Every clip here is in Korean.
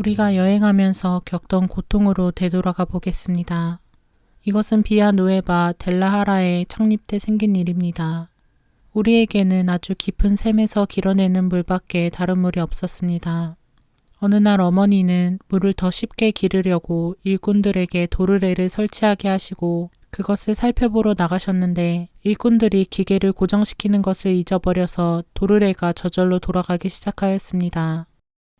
우리가 여행하면서 겪던 고통으로 되돌아가 보겠습니다. 이것은 비아누에바 델라하라의 창립 때 생긴 일입니다. 우리에게는 아주 깊은 샘에서 길어내는 물밖에 다른 물이 없었습니다. 어느 날 어머니는 물을 더 쉽게 기르려고 일꾼들에게 도르래를 설치하게 하시고 그것을 살펴보러 나가셨는데 일꾼들이 기계를 고정시키는 것을 잊어버려서 도르래가 저절로 돌아가기 시작하였습니다.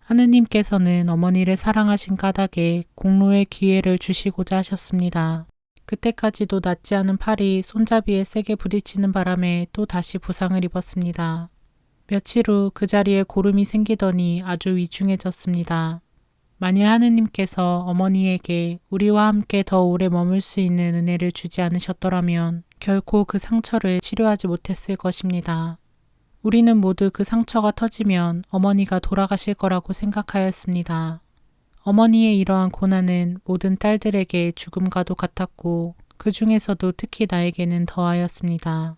하느님께서는 어머니를 사랑하신 까닭에 공로의 기회를 주시고자 하셨습니다. 그때까지도 낫지 않은 팔이 손잡이에 세게 부딪히는 바람에 또 다시 부상을 입었습니다. 며칠 후 그 자리에 고름이 생기더니 아주 위중해졌습니다. 만일 하느님께서 어머니에게 우리와 함께 더 오래 머물 수 있는 은혜를 주지 않으셨더라면 결코 그 상처를 치료하지 못했을 것입니다. 우리는 모두 그 상처가 터지면 어머니가 돌아가실 거라고 생각하였습니다. 어머니의 이러한 고난은 모든 딸들에게 죽음과도 같았고 그 중에서도 특히 나에게는 더하였습니다.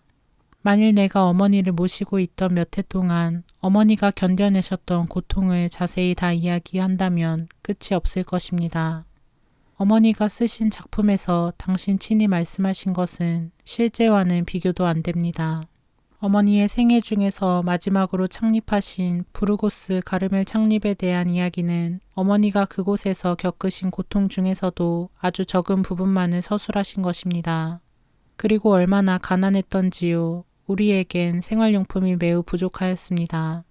만일 내가 어머니를 모시고 있던 몇 해 동안 어머니가 견뎌내셨던 고통을 자세히 다 이야기한다면 끝이 없을 것입니다. 어머니가 쓰신 작품에서 당신 친히 말씀하신 것은 실제와는 비교도 안 됩니다. 어머니의 생애 중에서 마지막으로 창립하신 부르고스 가르멜 창립에 대한 이야기는 어머니가 그곳에서 겪으신 고통 중에서도 아주 적은 부분만을 서술하신 것입니다. 그리고 얼마나 가난했던지요. 우리에겐 생활용품이 매우 부족하였습니다.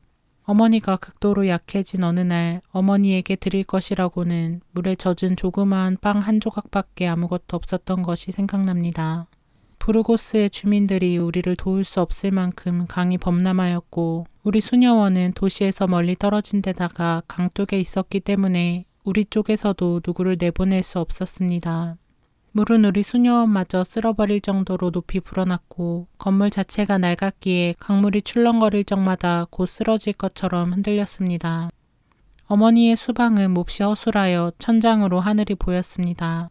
어머니가 극도로 약해진 어느 날 어머니에게 드릴 것이라고는 물에 젖은 조그마한 빵 한 조각밖에 아무것도 없었던 것이 생각납니다. 부르고스의 주민들이 우리를 도울 수 없을 만큼 강이 범람하였고 우리 수녀원은 도시에서 멀리 떨어진 데다가 강둑에 있었기 때문에 우리 쪽에서도 누구를 내보낼 수 없었습니다. 물은 우리 수녀원마저 쓸어버릴 정도로 높이 불어났고 건물 자체가 낡았기에 강물이 출렁거릴 적마다 곧 쓰러질 것처럼 흔들렸습니다. 어머니의 수방은 몹시 허술하여 천장으로 하늘이 보였습니다.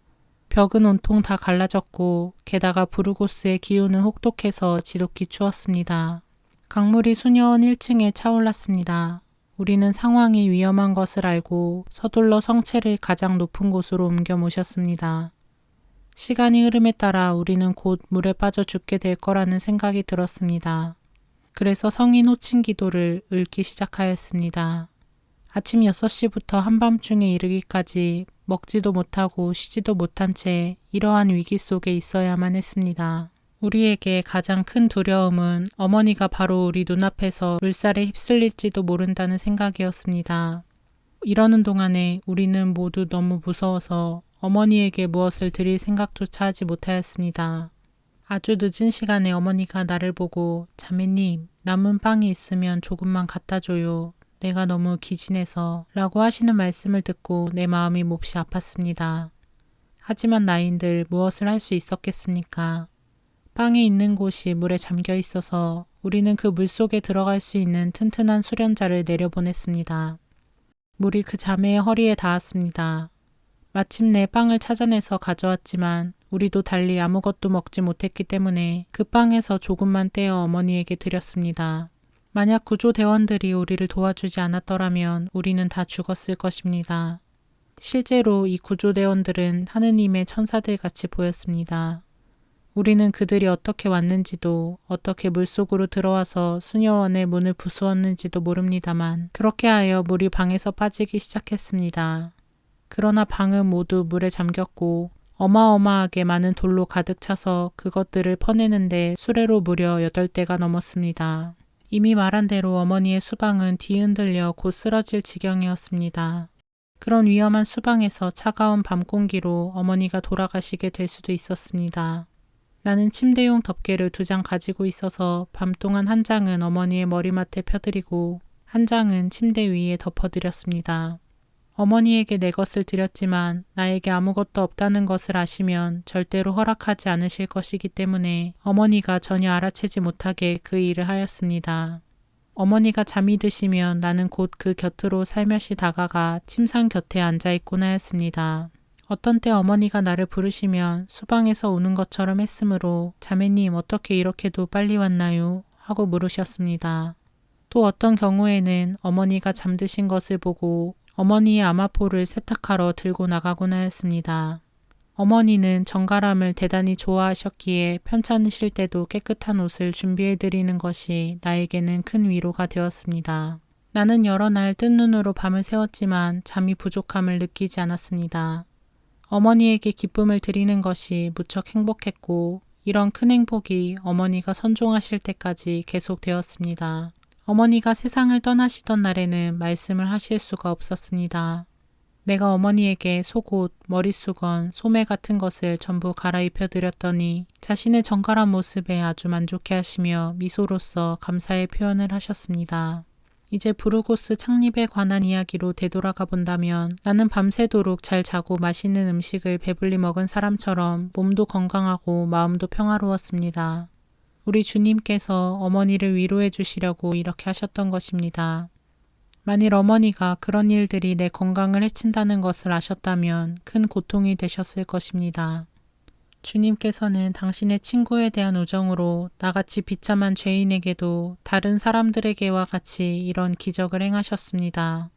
벽은 온통 다 갈라졌고 게다가 부르고스의 기온은 혹독해서 지독히 추웠습니다. 강물이 수녀원 1층에 차올랐습니다. 우리는 상황이 위험한 것을 알고 서둘러 성체를 가장 높은 곳으로 옮겨 모셨습니다. 시간이 흐름에 따라 우리는 곧 물에 빠져 죽게 될 거라는 생각이 들었습니다. 그래서 성인 호칭 기도를 읽기 시작하였습니다. 아침 6시부터 한밤중에 이르기까지 먹지도 못하고 쉬지도 못한 채 이러한 위기 속에 있어야만 했습니다. 우리에게 가장 큰 두려움은 어머니가 바로 우리 눈앞에서 물살에 휩쓸릴지도 모른다는 생각이었습니다. 이러는 동안에 우리는 모두 너무 무서워서 어머니에게 무엇을 드릴 생각조차 하지 못하였습니다. 아주 늦은 시간에 어머니가 나를 보고 자매님, 남은 빵이 있으면 조금만 갖다 줘요. 내가 너무 기진해서 라고 하시는 말씀을 듣고 내 마음이 몹시 아팠습니다. 하지만 나인들 무엇을 할 수 있었겠습니까? 빵이 있는 곳이 물에 잠겨 있어서 우리는 그 물속에 들어갈 수 있는 튼튼한 수련자를 내려보냈습니다. 물이 그 자매의 허리에 닿았습니다. 마침내 빵을 찾아내서 가져왔지만 우리도 달리 아무것도 먹지 못했기 때문에 그 빵에서 조금만 떼어 어머니에게 드렸습니다. 만약 구조대원들이 우리를 도와주지 않았더라면 우리는 다 죽었을 것입니다. 실제로 이 구조대원들은 하느님의 천사들 같이 보였습니다. 우리는 그들이 어떻게 왔는지도 어떻게 물속으로 들어와서 수녀원의 문을 부수었는지도 모릅니다만 그렇게 하여 물이 방에서 빠지기 시작했습니다. 그러나 방은 모두 물에 잠겼고 어마어마하게 많은 돌로 가득 차서 그것들을 퍼내는데 수레로 무려 8대가 넘었습니다. 이미 말한 대로 어머니의 수방은 뒤흔들려 곧 쓰러질 지경이었습니다. 그런 위험한 수방에서 차가운 밤 공기로 어머니가 돌아가시게 될 수도 있었습니다. 나는 침대용 덮개를 2장 가지고 있어서 밤 동안 한 장은 어머니의 머리맡에 펴드리고 한 장은 침대 위에 덮어드렸습니다. 어머니에게 내 것을 드렸지만 나에게 아무것도 없다는 것을 아시면 절대로 허락하지 않으실 것이기 때문에 어머니가 전혀 알아채지 못하게 그 일을 하였습니다. 어머니가 잠이 드시면 나는 곧 그 곁으로 살며시 다가가 침상 곁에 앉아있곤 하였습니다. 어떤 때 어머니가 나를 부르시면 수방에서 우는 것처럼 했으므로 자매님 어떻게 이렇게도 빨리 왔나요? 하고 물으셨습니다. 또 어떤 경우에는 어머니가 잠드신 것을 보고 어머니의 아마포를 세탁하러 들고 나가곤 하였습니다. 어머니는 정갈함을 대단히 좋아하셨기에 편찮으실 때도 깨끗한 옷을 준비해드리는 것이 나에게는 큰 위로가 되었습니다. 나는 여러 날 뜬 눈으로 밤을 새웠지만 잠이 부족함을 느끼지 않았습니다. 어머니에게 기쁨을 드리는 것이 무척 행복했고 이런 큰 행복이 어머니가 선종하실 때까지 계속되었습니다. 어머니가 세상을 떠나시던 날에는 말씀을 하실 수가 없었습니다. 내가 어머니에게 속옷, 머리수건, 소매 같은 것을 전부 갈아입혀 드렸더니 자신의 정갈한 모습에 아주 만족해 하시며 미소로써 감사의 표현을 하셨습니다. 이제 부르고스 창립에 관한 이야기로 되돌아가 본다면 나는 밤새도록 잘 자고 맛있는 음식을 배불리 먹은 사람처럼 몸도 건강하고 마음도 평화로웠습니다. 우리 주님께서 어머니를 위로해 주시려고 이렇게 하셨던 것입니다. 만일 어머니가 그런 일들이 내 건강을 해친다는 것을 아셨다면 큰 고통이 되셨을 것입니다. 주님께서는 당신의 친구에 대한 우정으로 나같이 비참한 죄인에게도 다른 사람들에게와 같이 이런 기적을 행하셨습니다.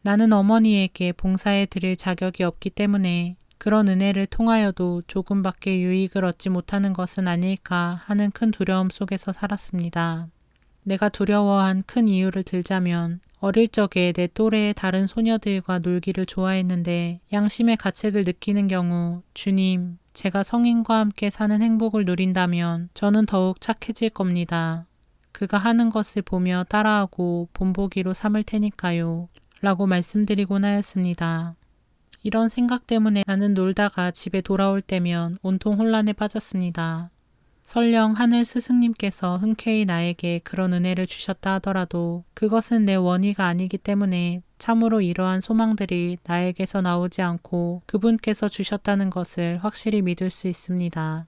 나는 어머니에게 봉사해 드릴 자격이 없기 때문에 그런 은혜를 통하여도 조금밖에 유익을 얻지 못하는 것은 아닐까 하는 큰 두려움 속에서 살았습니다. 내가 두려워한 큰 이유를 들자면 어릴 적에 내 또래의 다른 소녀들과 놀기를 좋아했는데 양심의 가책을 느끼는 경우 주님, 제가 성인과 함께 사는 행복을 누린다면 저는 더욱 착해질 겁니다. 그가 하는 것을 보며 따라하고 본보기로 삼을 테니까요. 라고 말씀드리곤 하였습니다. 이런 생각 때문에 나는 놀다가 집에 돌아올 때면 온통 혼란에 빠졌습니다. 설령 하늘 스승님께서 흔쾌히 나에게 그런 은혜를 주셨다 하더라도 그것은 내 원의가 아니기 때문에 참으로 이러한 소망들이 나에게서 나오지 않고 그분께서 주셨다는 것을 확실히 믿을 수 있습니다.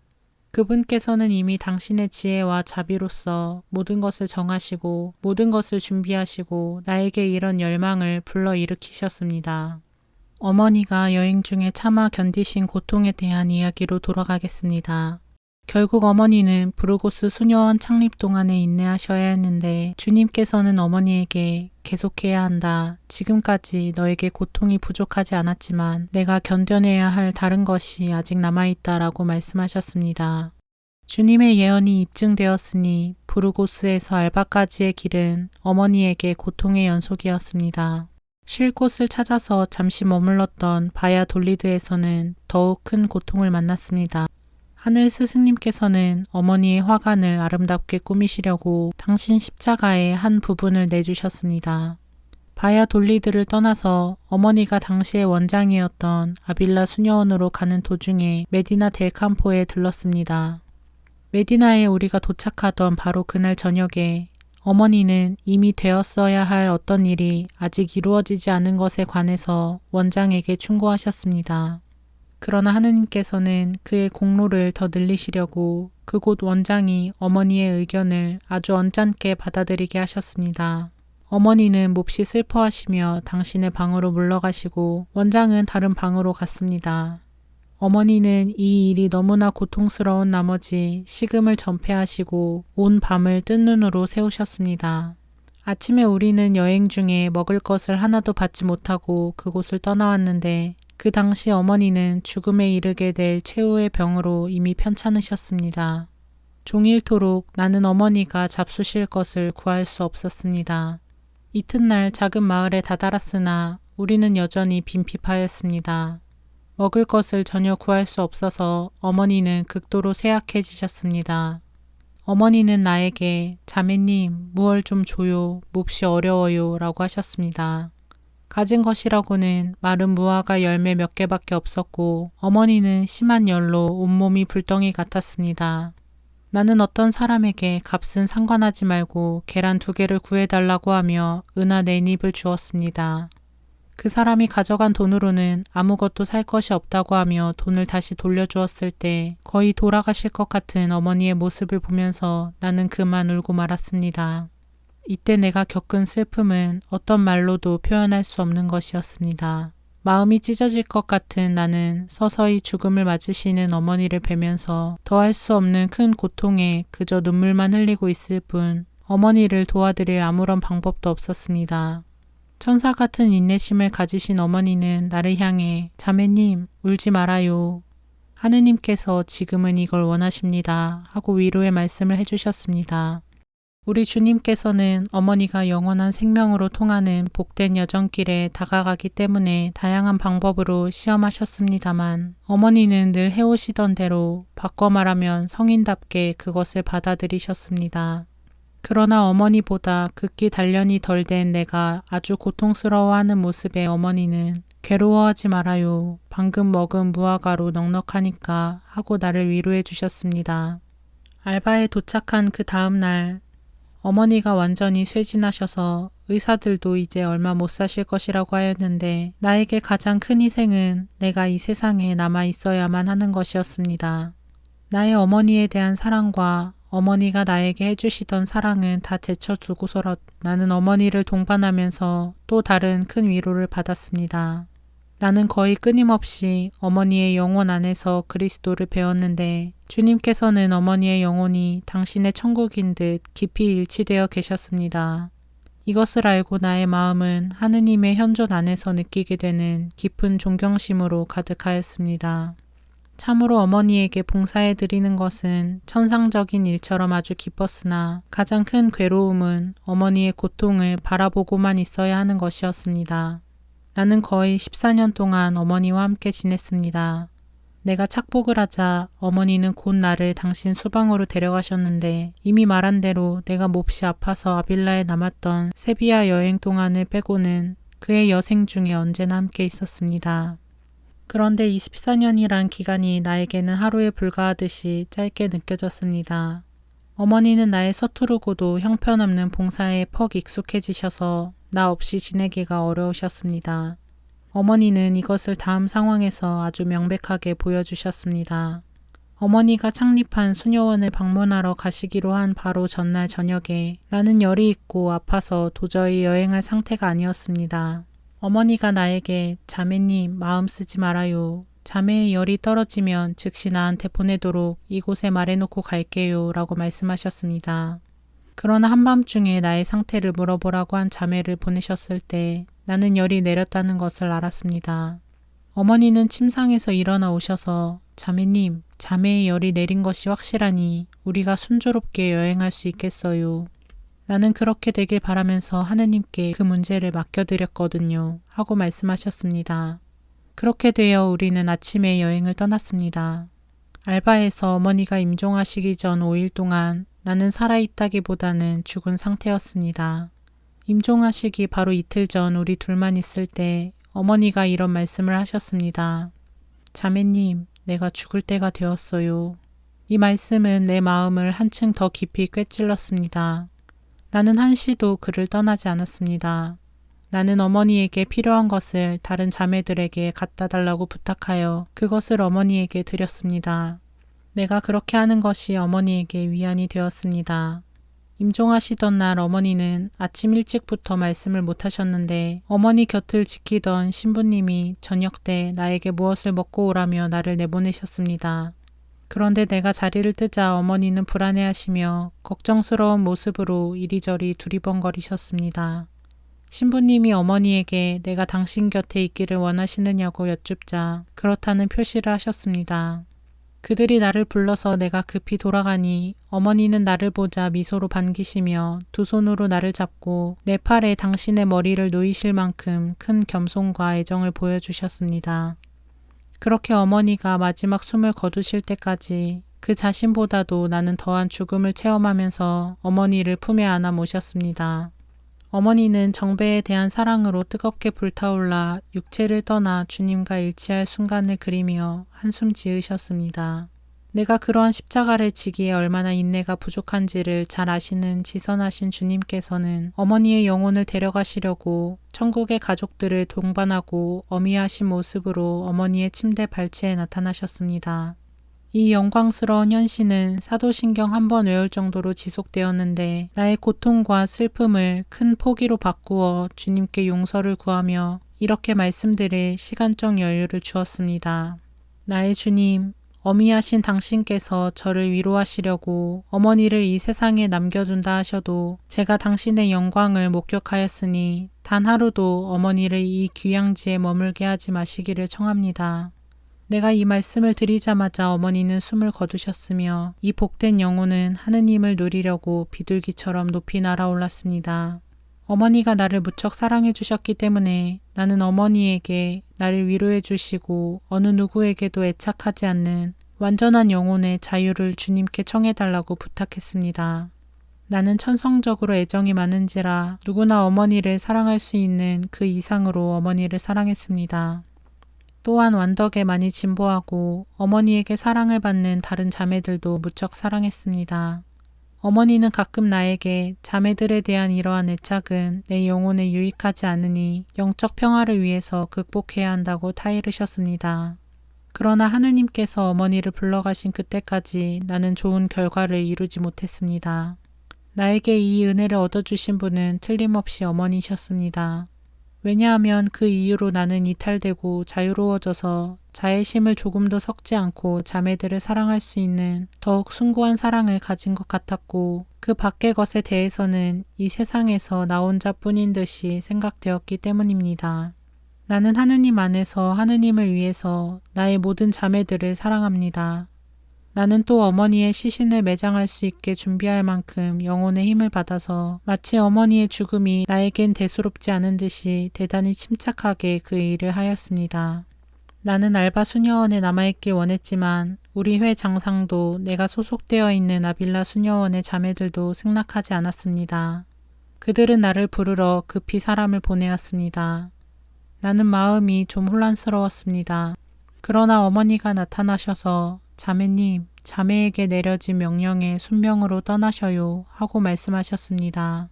그분께서는 이미 당신의 지혜와 자비로서 모든 것을 정하시고 모든 것을 준비하시고 나에게 이런 열망을 불러일으키셨습니다. 어머니가 여행 중에 참아 견디신 고통에 대한 이야기로 돌아가겠습니다. 결국 어머니는 부르고스 수녀원 창립 동안에 인내하셔야 했는데 주님께서는 어머니에게 계속해야 한다. 지금까지 너에게 고통이 부족하지 않았지만 내가 견뎌내야 할 다른 것이 아직 남아있다 라고 말씀하셨습니다. 주님의 예언이 입증되었으니 부르고스에서 알바까지의 길은 어머니에게 고통의 연속이었습니다. 쉴 곳을 찾아서 잠시 머물렀던 바야돌리드에서는 더욱 큰 고통을 만났습니다. 하늘 스승님께서는 어머니의 화관을 아름답게 꾸미시려고 당신 십자가의 한 부분을 내주셨습니다. 바야돌리드를 떠나서 어머니가 당시의 원장이었던 아빌라 수녀원으로 가는 도중에 메디나 델 캠포에 들렀습니다. 메디나에 우리가 도착하던 바로 그날 저녁에 어머니는 이미 되었어야 할 어떤 일이 아직 이루어지지 않은 것에 관해서 원장에게 충고하셨습니다. 그러나 하느님께서는 그의 공로를 더 늘리시려고 그곳 원장이 어머니의 의견을 아주 언짢게 받아들이게 하셨습니다. 어머니는 몹시 슬퍼하시며 당신의 방으로 물러가시고 원장은 다른 방으로 갔습니다. 어머니는 이 일이 너무나 고통스러운 나머지 식음을 전폐하시고 온 밤을 뜬 눈으로 새우셨습니다. 아침에 우리는 여행 중에 먹을 것을 하나도 받지 못하고 그곳을 떠나왔는데 그 당시 어머니는 죽음에 이르게 될 최후의 병으로 이미 편찮으셨습니다. 종일토록 나는 어머니가 잡수실 것을 구할 수 없었습니다. 이튿날 작은 마을에 다다랐으나 우리는 여전히 빈핍하였습니다. 먹을 것을 전혀 구할 수 없어서 어머니는 극도로 쇠약해지셨습니다. 어머니는 나에게 자매님, 무얼 좀 줘요, 몹시 어려워요 라고 하셨습니다. 가진 것이라고는 마른 무화과 열매 몇 개밖에 없었고 어머니는 심한 열로 온몸이 불덩이 같았습니다. 나는 어떤 사람에게 값은 상관하지 말고 계란 2개를 구해달라고 하며 은하 4닙을 주었습니다. 그 사람이 가져간 돈으로는 아무것도 살 것이 없다고 하며 돈을 다시 돌려주었을 때 거의 돌아가실 것 같은 어머니의 모습을 보면서 나는 그만 울고 말았습니다. 이때 내가 겪은 슬픔은 어떤 말로도 표현할 수 없는 것이었습니다. 마음이 찢어질 것 같은 나는 서서히 죽음을 맞으시는 어머니를 뵈면서 더할 수 없는 큰 고통에 그저 눈물만 흘리고 있을 뿐 어머니를 도와드릴 아무런 방법도 없었습니다. 천사 같은 인내심을 가지신 어머니는 나를 향해 자매님, 울지 말아요. 하느님께서 지금은 이걸 원하십니다. 하고 위로의 말씀을 해주셨습니다. 우리 주님께서는 어머니가 영원한 생명으로 통하는 복된 여정길에 다가가기 때문에 다양한 방법으로 시험하셨습니다만 어머니는 늘 해오시던 대로 바꿔 말하면 성인답게 그것을 받아들이셨습니다. 그러나 어머니보다 극기 단련이 덜 된 내가 아주 고통스러워하는 모습에 어머니는 괴로워하지 말아요. 방금 먹은 무화과로 넉넉하니까 하고 나를 위로해 주셨습니다. 알바에 도착한 그 다음 날 어머니가 완전히 쇠진하셔서 의사들도 이제 얼마 못 사실 것이라고 하였는데 나에게 가장 큰 희생은 내가 이 세상에 남아 있어야만 하는 것이었습니다. 나의 어머니에 대한 사랑과 어머니가 나에게 해주시던 사랑은 다 제쳐두고서라 나는 어머니를 동반하면서 또 다른 큰 위로를 받았습니다. 나는 거의 끊임없이 어머니의 영혼 안에서 그리스도를 배웠는데 주님께서는 어머니의 영혼이 당신의 천국인 듯 깊이 일치되어 계셨습니다. 이것을 알고 나의 마음은 하느님의 현존 안에서 느끼게 되는 깊은 존경심으로 가득하였습니다. 참으로 어머니에게 봉사해 드리는 것은 천상적인 일처럼 아주 기뻤으나 가장 큰 괴로움은 어머니의 고통을 바라보고만 있어야 하는 것이었습니다. 나는 거의 14년 동안 어머니와 함께 지냈습니다. 내가 착복을 하자 어머니는 곧 나를 당신 수방으로 데려가셨는데 이미 말한 대로 내가 몹시 아파서 아빌라에 남았던 세비야 여행 동안을 빼고는 그의 여생 중에 언제나 함께 있었습니다. 그런데 24년이란 기간이 나에게는 하루에 불과하듯이 짧게 느껴졌습니다. 어머니는 나의 서투르고도 형편없는 봉사에 퍽 익숙해지셔서 나 없이 지내기가 어려우셨습니다. 어머니는 이것을 다음 상황에서 아주 명백하게 보여주셨습니다. 어머니가 창립한 수녀원을 방문하러 가시기로 한 바로 전날 저녁에 나는 열이 있고 아파서 도저히 여행할 상태가 아니었습니다. 어머니가 나에게 자매님 마음 쓰지 말아요. 자매의 열이 떨어지면 즉시 나한테 보내도록 이곳에 말해놓고 갈게요 라고 말씀하셨습니다. 그러나 한밤중에 나의 상태를 물어보라고 한 자매를 보내셨을 때 나는 열이 내렸다는 것을 알았습니다. 어머니는 침상에서 일어나 오셔서 자매님, 자매의 열이 내린 것이 확실하니 우리가 순조롭게 여행할 수 있겠어요. 나는 그렇게 되길 바라면서 하느님께 그 문제를 맡겨드렸거든요. 하고 말씀하셨습니다. 그렇게 되어 우리는 아침에 여행을 떠났습니다. 알바에서 어머니가 임종하시기 전 5일 동안 나는 살아있다기보다는 죽은 상태였습니다. 임종하시기 바로 이틀 전 우리 둘만 있을 때 어머니가 이런 말씀을 하셨습니다. 자매님, 내가 죽을 때가 되었어요. 이 말씀은 내 마음을 한층 더 깊이 꿰찔렀습니다. 나는 한시도 그를 떠나지 않았습니다. 나는 어머니에게 필요한 것을 다른 자매들에게 갖다 달라고 부탁하여 그것을 어머니에게 드렸습니다. 내가 그렇게 하는 것이 어머니에게 위안이 되었습니다. 임종하시던 날 어머니는 아침 일찍부터 말씀을 못 하셨는데 어머니 곁을 지키던 신부님이 저녁 때 나에게 무엇을 먹고 오라며 나를 내보내셨습니다. 그런데 내가 자리를 뜨자 어머니는 불안해하시며 걱정스러운 모습으로 이리저리 두리번거리셨습니다. 신부님이 어머니에게 내가 당신 곁에 있기를 원하시느냐고 여쭙자 그렇다는 표시를 하셨습니다. 그들이 나를 불러서 내가 급히 돌아가니 어머니는 나를 보자 미소로 반기시며 두 손으로 나를 잡고 내 팔에 당신의 머리를 누이실 만큼 큰 겸손과 애정을 보여주셨습니다. 그렇게 어머니가 마지막 숨을 거두실 때까지 그 자신보다도 나는 더한 죽음을 체험하면서 어머니를 품에 안아 모셨습니다. 어머니는 정배에 대한 사랑으로 뜨겁게 불타올라 육체를 떠나 주님과 일치할 순간을 그리며 한숨 지으셨습니다. 내가 그러한 십자가를 지기에 얼마나 인내가 부족한지를 잘 아시는 지선하신 주님께서는 어머니의 영혼을 데려가시려고 천국의 가족들을 동반하고 어미하신 모습으로 어머니의 침대 발치에 나타나셨습니다. 이 영광스러운 현신은 사도신경 한 번 외울 정도로 지속되었는데 나의 고통과 슬픔을 큰 포기로 바꾸어 주님께 용서를 구하며 이렇게 말씀드릴 시간적 여유를 주었습니다. 나의 주님, 어미하신 당신께서 저를 위로하시려고 어머니를 이 세상에 남겨둔다 하셔도 제가 당신의 영광을 목격하였으니 단 하루도 어머니를 이 귀양지에 머물게 하지 마시기를 청합니다. 내가 이 말씀을 드리자마자 어머니는 숨을 거두셨으며 이 복된 영혼은 하느님을 누리려고 비둘기처럼 높이 날아올랐습니다. 어머니가 나를 무척 사랑해 주셨기 때문에 나는 어머니에게 나를 위로해 주시고 어느 누구에게도 애착하지 않는 완전한 영혼의 자유를 주님께 청해달라고 부탁했습니다. 나는 천성적으로 애정이 많은지라 누구나 어머니를 사랑할 수 있는 그 이상으로 어머니를 사랑했습니다. 또한 완덕에 많이 진보하고 어머니에게 사랑을 받는 다른 자매들도 무척 사랑했습니다. 어머니는 가끔 나에게 자매들에 대한 이러한 애착은 내 영혼에 유익하지 않으니 영적 평화를 위해서 극복해야 한다고 타이르셨습니다. 그러나 하느님께서 어머니를 불러가신 그때까지 나는 좋은 결과를 이루지 못했습니다. 나에게 이 은혜를 얻어주신 분은 틀림없이 어머니셨습니다. 왜냐하면 그 이후로 나는 이탈되고 자유로워져서 자애심을 조금도 섞지 않고 자매들을 사랑할 수 있는 더욱 숭고한 사랑을 가진 것 같았고 그 밖의 것에 대해서는 이 세상에서 나 혼자뿐인 듯이 생각되었기 때문입니다. 나는 하느님 안에서 하느님을 위해서 나의 모든 자매들을 사랑합니다. 나는 또 어머니의 시신을 매장할 수 있게 준비할 만큼 영혼의 힘을 받아서 마치 어머니의 죽음이 나에겐 대수롭지 않은 듯이 대단히 침착하게 그 일을 하였습니다. 나는 알바 수녀원에 남아있길 원했지만 우리 회 장상도 내가 소속되어 있는 아빌라 수녀원의 자매들도 승낙하지 않았습니다. 그들은 나를 부르러 급히 사람을 보내었습니다. 나는 마음이 좀 혼란스러웠습니다. 그러나 어머니가 나타나셔서 자매님, 자매에게 내려진 명령에 순명으로 떠나셔요 하고 말씀하셨습니다.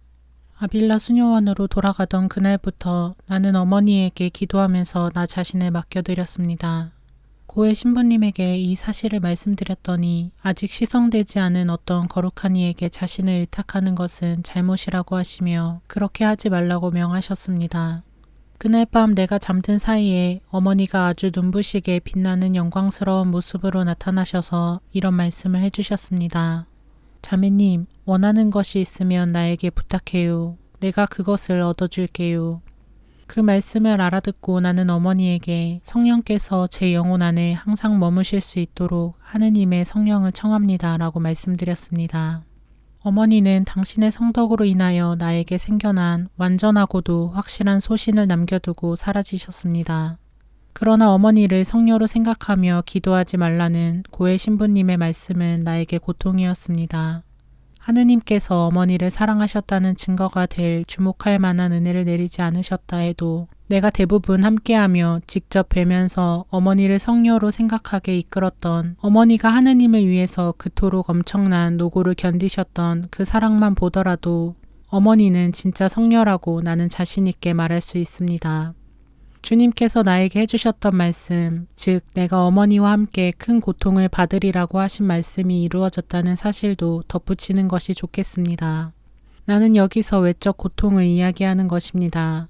아빌라 수녀원으로 돌아가던 그날부터 나는 어머니에게 기도하면서 나 자신을 맡겨드렸습니다. 고해 신부님에게 이 사실을 말씀드렸더니 아직 시성되지 않은 어떤 거룩한 이에게 자신을 의탁하는 것은 잘못이라고 하시며 그렇게 하지 말라고 명하셨습니다. 그날 밤 내가 잠든 사이에 어머니가 아주 눈부시게 빛나는 영광스러운 모습으로 나타나셔서 이런 말씀을 해주셨습니다. 자매님, 원하는 것이 있으면 나에게 부탁해요. 내가 그것을 얻어줄게요. 그 말씀을 알아듣고 나는 어머니에게 성령께서 제 영혼 안에 항상 머무실 수 있도록 하느님의 성령을 청합니다 라고 말씀드렸습니다. 어머니는 당신의 성덕으로 인하여 나에게 생겨난 완전하고도 확실한 소신을 남겨두고 사라지셨습니다. 그러나 어머니를 성녀로 생각하며 기도하지 말라는 고해 신부님의 말씀은 나에게 고통이었습니다. 하느님께서 어머니를 사랑하셨다는 증거가 될 주목할 만한 은혜를 내리지 않으셨다 해도 내가 대부분 함께하며 직접 뵈면서 어머니를 성녀로 생각하게 이끌었던 어머니가 하느님을 위해서 그토록 엄청난 노고를 견디셨던 그 사랑만 보더라도 어머니는 진짜 성녀라고 나는 자신 있게 말할 수 있습니다. 주님께서 나에게 해주셨던 말씀, 즉 내가 어머니와 함께 큰 고통을 받으리라고 하신 말씀이 이루어졌다는 사실도 덧붙이는 것이 좋겠습니다. 나는 여기서 외적 고통을 이야기하는 것입니다.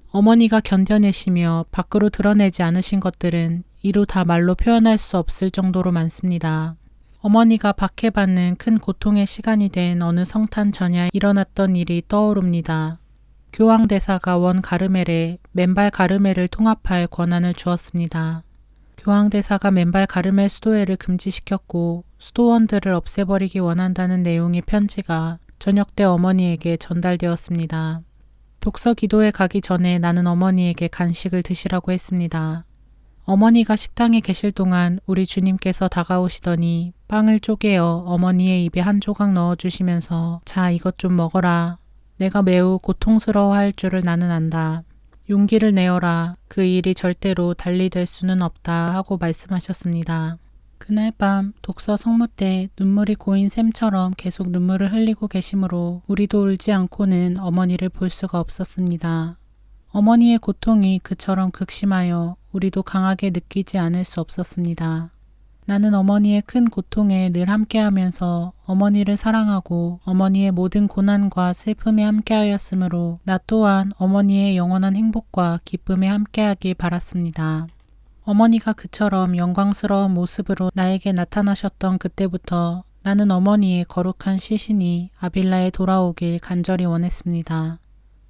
어머니가 견뎌내시며 밖으로 드러내지 않으신 것들은 이루 다 말로 표현할 수 없을 정도로 많습니다. 어머니가 박해받는 큰 고통의 시간이 된 어느 성탄 전야에 일어났던 일이 떠오릅니다. 교황대사가 원 가르멜에 맨발 가르멜을 통합할 권한을 주었습니다. 교황대사가 맨발 가르멜 수도회를 금지시켰고 수도원들을 없애버리기 원한다는 내용의 편지가 저녁 때 어머니에게 전달되었습니다. 독서 기도에 가기 전에 나는 어머니에게 간식을 드시라고 했습니다. 어머니가 식당에 계실 동안 우리 주님께서 다가오시더니 빵을 쪼개어 어머니의 입에 한 조각 넣어주시면서 자, 이것 좀 먹어라. 내가 매우 고통스러워할 줄을 나는 안다. 용기를 내어라. 그 일이 절대로 달리 될 수는 없다 하고 말씀하셨습니다. 그날 밤 독서 성무 때 눈물이 고인 샘처럼 계속 눈물을 흘리고 계시므로 우리도 울지 않고는 어머니를 볼 수가 없었습니다. 어머니의 고통이 그처럼 극심하여 우리도 강하게 느끼지 않을 수 없었습니다. 나는 어머니의 큰 고통에 늘 함께하면서 어머니를 사랑하고 어머니의 모든 고난과 슬픔에 함께하였으므로 나 또한 어머니의 영원한 행복과 기쁨에 함께하길 바랐습니다. 어머니가 그처럼 영광스러운 모습으로 나에게 나타나셨던 그때부터 나는 어머니의 거룩한 시신이 아빌라에 돌아오길 간절히 원했습니다.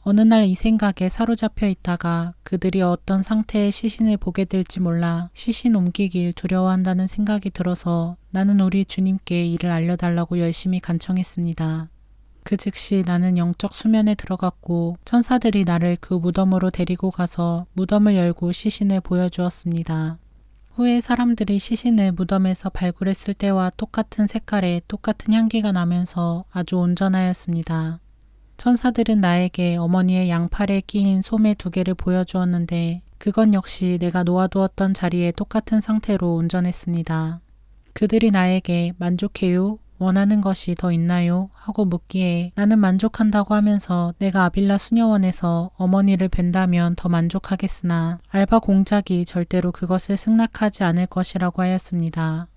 어느 날 이 생각에 사로잡혀 있다가 그들이 어떤 상태의 시신을 보게 될지 몰라 시신 옮기길 두려워한다는 생각이 들어서 나는 우리 주님께 이를 알려달라고 열심히 간청했습니다. 그 즉시 나는 영적 수면에 들어갔고 천사들이 나를 그 무덤으로 데리고 가서 무덤을 열고 시신을 보여주었습니다. 후에 사람들이 시신을 무덤에서 발굴했을 때와 똑같은 색깔에 똑같은 향기가 나면서 아주 온전하였습니다. 천사들은 나에게 어머니의 양팔에 끼인 소매 2개를 보여주었는데 그건 역시 내가 놓아두었던 자리에 똑같은 상태로 온전했습니다. 그들이 나에게 만족해요? 원하는 것이 더 있나요? 하고 묻기에 나는 만족한다고 하면서 내가 아빌라 수녀원에서 어머니를 뵌다면 더 만족하겠으나 알바 공작이 절대로 그것을 승낙하지 않을 것이라고 하였습니다.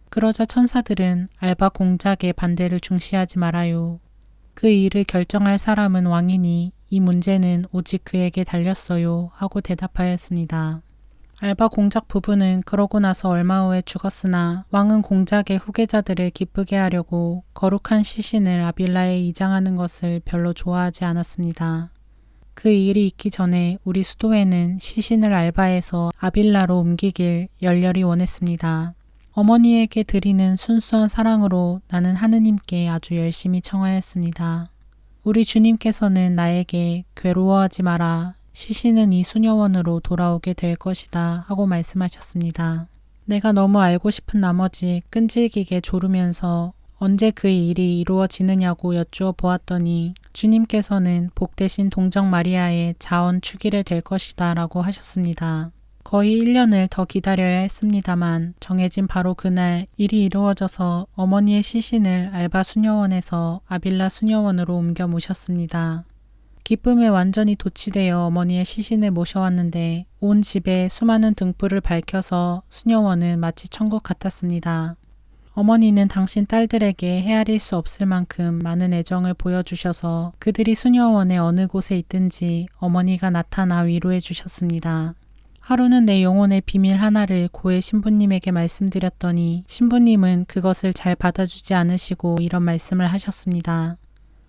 그러자 천사들은 알바 공작의 반대를 중시하지 말아요. 그 일을 결정할 사람은 왕이니 이 문제는 오직 그에게 달렸어요 하고 대답하였습니다. 알바 공작 부부는 그러고 나서 얼마 후에 죽었으나 왕은 공작의 후계자들을 기쁘게 하려고 거룩한 시신을 아빌라에 이장하는 것을 별로 좋아하지 않았습니다. 그 일이 있기 전에 우리 수도에는 시신을 알바에서 아빌라로 옮기길 열렬히 원했습니다. 어머니에게 드리는 순수한 사랑으로 나는 하느님께 아주 열심히 청하였습니다. 우리 주님께서는 나에게 괴로워하지 마라. 시신은 이 수녀원으로 돌아오게 될 것이다 하고 말씀하셨습니다. 내가 너무 알고 싶은 나머지 끈질기게 조르면서 언제 그 일이 이루어지느냐고 여쭈어 보았더니 주님께서는 복되신 동정 마리아의 자언 축일에 될 것이다 라고 하셨습니다. 거의 1년을 더 기다려야 했습니다만 정해진 바로 그날 일이 이루어져서 어머니의 시신을 알바 수녀원에서 아빌라 수녀원으로 옮겨 모셨습니다. 기쁨에 완전히 도취되어 어머니의 시신을 모셔왔는데 온 집에 수많은 등불을 밝혀서 수녀원은 마치 천국 같았습니다. 어머니는 당신 딸들에게 헤아릴 수 없을 만큼 많은 애정을 보여주셔서 그들이 수녀원의 어느 곳에 있든지 어머니가 나타나 위로해 주셨습니다. 하루는 내 영혼의 비밀 하나를 고해 신부님에게 말씀드렸더니 신부님은 그것을 잘 받아주지 않으시고 이런 말씀을 하셨습니다.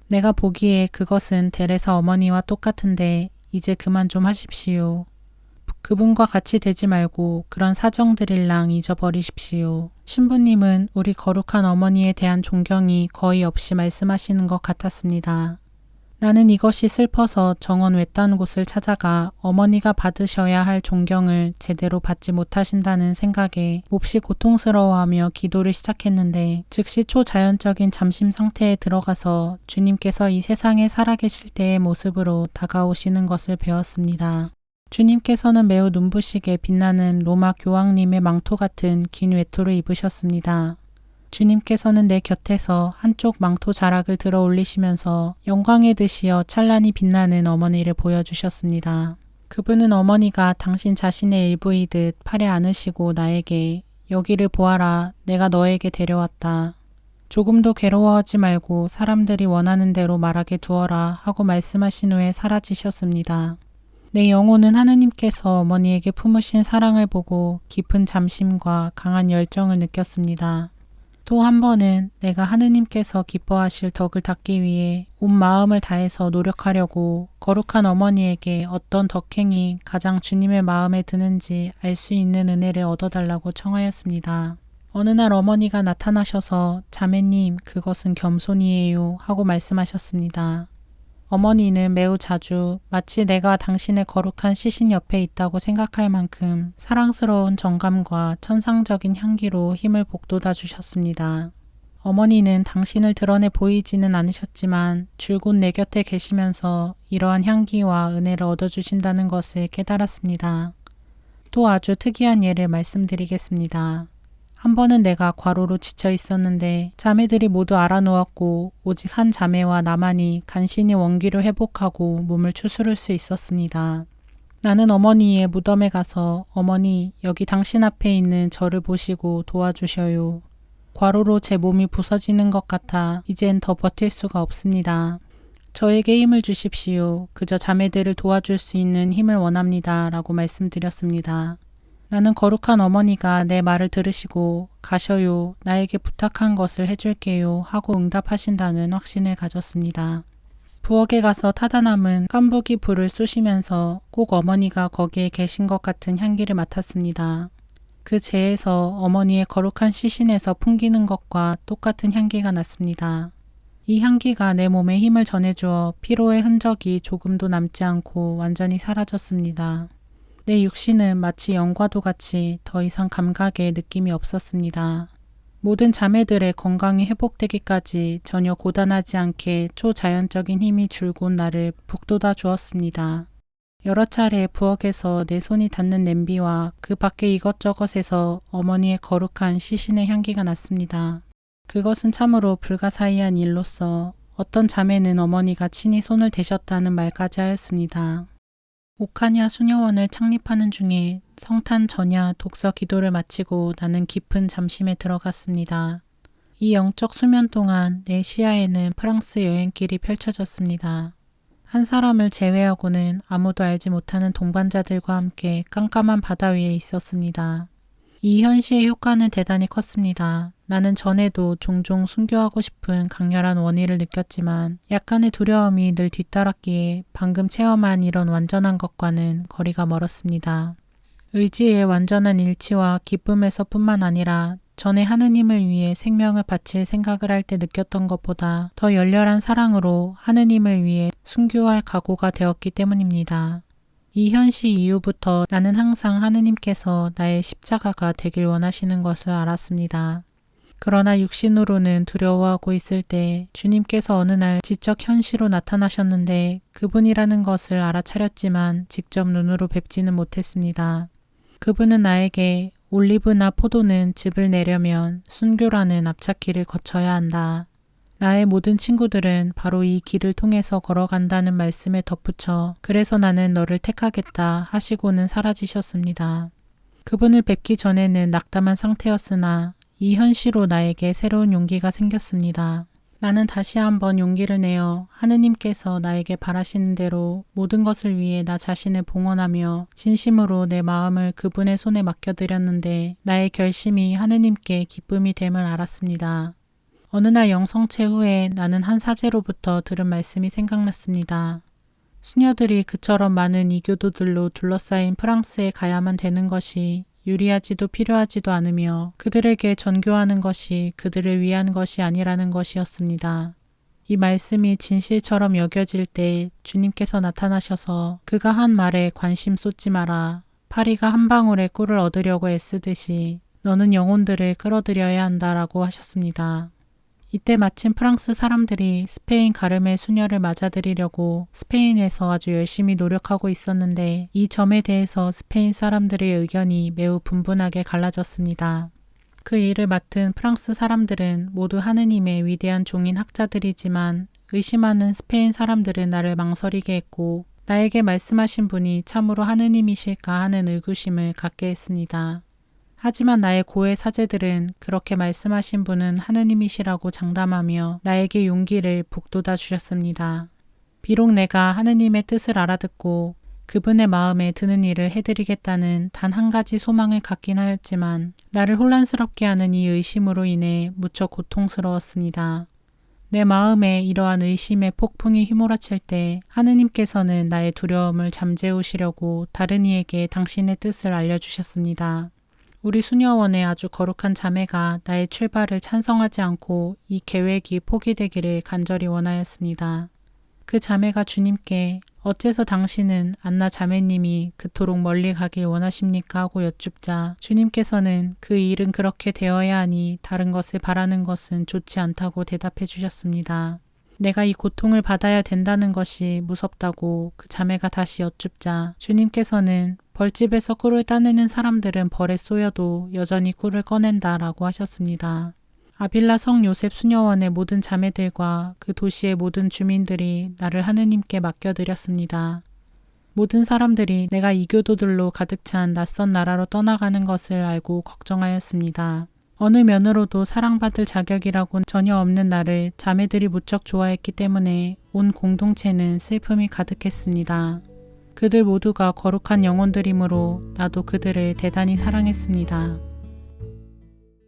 내가 보기에 그것은 데레사 어머니와 똑같은데 이제 그만 좀 하십시오. 그분과 같이 되지 말고 그런 사정들일랑 잊어버리십시오. 신부님은 우리 거룩한 어머니에 대한 존경이 거의 없이 말씀하시는 것 같았습니다. 나는 이것이 슬퍼서 정원 외딴 곳을 찾아가 어머니가 받으셔야 할 존경을 제대로 받지 못하신다는 생각에 몹시 고통스러워하며 기도를 시작했는데 즉시 초자연적인 잠심 상태에 들어가서 주님께서 이 세상에 살아계실 때의 모습으로 다가오시는 것을 배웠습니다. 주님께서는 매우 눈부시게 빛나는 로마 교황님의 망토 같은 긴 외투를 입으셨습니다. 주님께서는 내 곁에서 한쪽 망토 자락을 들어 올리시면서 영광에 드시어 찬란히 빛나는 어머니를 보여주셨습니다. 그분은 어머니가 당신 자신의 일부이듯 팔에 안으시고 나에게 여기를 보아라. 내가 너에게 데려왔다. 조금도 괴로워하지 말고 사람들이 원하는 대로 말하게 두어라 하고 말씀하신 후에 사라지셨습니다. 내 영혼은 하느님께서 어머니에게 품으신 사랑을 보고 깊은 잠심과 강한 열정을 느꼈습니다. 또 한 번은 내가 하느님께서 기뻐하실 덕을 닦기 위해 온 마음을 다해서 노력하려고 거룩한 어머니에게 어떤 덕행이 가장 주님의 마음에 드는지 알 수 있는 은혜를 얻어달라고 청하였습니다. 어느 날 어머니가 나타나셔서 자매님 그것은 겸손이에요 하고 말씀하셨습니다. 어머니는 매우 자주 마치 내가 당신의 거룩한 시신 옆에 있다고 생각할 만큼 사랑스러운 정감과 천상적인 향기로 힘을 북돋아 주셨습니다. 어머니는 당신을 드러내 보이지는 않으셨지만 줄곧 내 곁에 계시면서 이러한 향기와 은혜를 얻어주신다는 것을 깨달았습니다. 또 아주 특이한 예를 말씀드리겠습니다. 한 번은 내가 과로로 지쳐 있었는데 자매들이 모두 알아누웠고 오직 한 자매와 나만이 간신히 원기를 회복하고 몸을 추스를 수 있었습니다. 나는 어머니의 무덤에 가서 어머니 여기 당신 앞에 있는 저를 보시고 도와주셔요. 과로로 제 몸이 부서지는 것 같아 이젠 더 버틸 수가 없습니다. 저에게 힘을 주십시오. 그저 자매들을 도와줄 수 있는 힘을 원합니다. 라고 말씀드렸습니다. 나는 거룩한 어머니가 내 말을 들으시고 가셔요. 나에게 부탁한 것을 해줄게요. 하고 응답하신다는 확신을 가졌습니다. 부엌에 가서 타다 남은 깐부기 불을 쑤시면서 꼭 어머니가 거기에 계신 것 같은 향기를 맡았습니다. 그 재에서 어머니의 거룩한 시신에서 풍기는 것과 똑같은 향기가 났습니다. 이 향기가 내 몸에 힘을 전해주어 피로의 흔적이 조금도 남지 않고 완전히 사라졌습니다. 내 육신은 마치 영과도 같이 더 이상 감각에 느낌이 없었습니다. 모든 자매들의 건강이 회복되기까지 전혀 고단하지 않게 초자연적인 힘이 줄곧 나를 북돋아 주었습니다. 여러 차례 부엌에서 내 손이 닿는 냄비와 그 밖의 이것저것에서 어머니의 거룩한 시신의 향기가 났습니다. 그것은 참으로 불가사의한 일로서 어떤 자매는 어머니가 친히 손을 대셨다는 말까지 하였습니다. 오카냐 수녀원을 창립하는 중에 성탄 전야 독서 기도를 마치고 나는 깊은 잠심에 들어갔습니다. 이 영적 수면 동안 내 시야에는 프랑스 여행길이 펼쳐졌습니다. 한 사람을 제외하고는 아무도 알지 못하는 동반자들과 함께 깜깜한 바다 위에 있었습니다. 이 현시의 효과는 대단히 컸습니다. 나는 전에도 종종 순교하고 싶은 강렬한 원의를 느꼈지만 약간의 두려움이 늘 뒤따랐기에 방금 체험한 이런 완전한 것과는 거리가 멀었습니다. 의지의 완전한 일치와 기쁨에서뿐만 아니라 전에 하느님을 위해 생명을 바칠 생각을 할 때 느꼈던 것보다 더 열렬한 사랑으로 하느님을 위해 순교할 각오가 되었기 때문입니다. 이 현시 이후부터 나는 항상 하느님께서 나의 십자가가 되길 원하시는 것을 알았습니다. 그러나 육신으로는 두려워하고 있을 때 주님께서 어느 날 지적 현시로 나타나셨는데 그분이라는 것을 알아차렸지만 직접 눈으로 뵙지는 못했습니다. 그분은 나에게 올리브나 포도는 즙을 내려면 순교라는 앞차길을 거쳐야 한다. 나의 모든 친구들은 바로 이 길을 통해서 걸어간다는 말씀에 덧붙여 그래서 나는 너를 택하겠다 하시고는 사라지셨습니다. 그분을 뵙기 전에는 낙담한 상태였으나 이 현시로 나에게 새로운 용기가 생겼습니다. 나는 다시 한번 용기를 내어 하느님께서 나에게 바라시는 대로 모든 것을 위해 나 자신을 봉헌하며 진심으로 내 마음을 그분의 손에 맡겨드렸는데 나의 결심이 하느님께 기쁨이 됨을 알았습니다. 어느 날 영성체 후에 나는 한 사제로부터 들은 말씀이 생각났습니다. 수녀들이 그처럼 많은 이교도들로 둘러싸인 프랑스에 가야만 되는 것이 유리하지도 필요하지도 않으며 그들에게 전교하는 것이 그들을 위한 것이 아니라는 것이었습니다. 이 말씀이 진실처럼 여겨질 때 주님께서 나타나셔서 그가 한 말에 관심 쏟지 마라. 파리가 한 방울의 꿀을 얻으려고 애쓰듯이 너는 영혼들을 끌어들여야 한다라고 하셨습니다. 이때 마침 프랑스 사람들이 스페인 가르멜 수녀를 맞아들이려고 스페인에서 아주 열심히 노력하고 있었는데 이 점에 대해서 스페인 사람들의 의견이 매우 분분하게 갈라졌습니다. 그 일을 맡은 프랑스 사람들은 모두 하느님의 위대한 종인 학자들이지만 의심하는 스페인 사람들은 나를 망설이게 했고 나에게 말씀하신 분이 참으로 하느님이실까 하는 의구심을 갖게 했습니다. 하지만 나의 고해 사제들은 그렇게 말씀하신 분은 하느님이시라고 장담하며 나에게 용기를 북돋아 주셨습니다. 비록 내가 하느님의 뜻을 알아듣고 그분의 마음에 드는 일을 해드리겠다는 단 한 가지 소망을 갖긴 하였지만 나를 혼란스럽게 하는 이 의심으로 인해 무척 고통스러웠습니다. 내 마음에 이러한 의심의 폭풍이 휘몰아칠 때 하느님께서는 나의 두려움을 잠재우시려고 다른 이에게 당신의 뜻을 알려주셨습니다. 우리 수녀원의 아주 거룩한 자매가 나의 출발을 찬성하지 않고 이 계획이 포기되기를 간절히 원하였습니다. 그 자매가 주님께 어째서 당신은 안나 자매님이 그토록 멀리 가길 원하십니까? 하고 여쭙자 주님께서는 그 일은 그렇게 되어야 하니 다른 것을 바라는 것은 좋지 않다고 대답해 주셨습니다. 내가 이 고통을 받아야 된다는 것이 무섭다고 그 자매가 다시 여쭙자 주님께서는 벌집에서 꿀을 따내는 사람들은 벌에 쏘여도 여전히 꿀을 꺼낸다 라고 하셨습니다. 아빌라 성 요셉 수녀원의 모든 자매들과 그 도시의 모든 주민들이 나를 하느님께 맡겨드렸습니다. 모든 사람들이 내가 이교도들로 가득 찬 낯선 나라로 떠나가는 것을 알고 걱정하였습니다. 어느 면으로도 사랑받을 자격이라곤 전혀 없는 나를 자매들이 무척 좋아했기 때문에 온 공동체는 슬픔이 가득했습니다. 그들 모두가 거룩한 영혼들이므로 나도 그들을 대단히 사랑했습니다.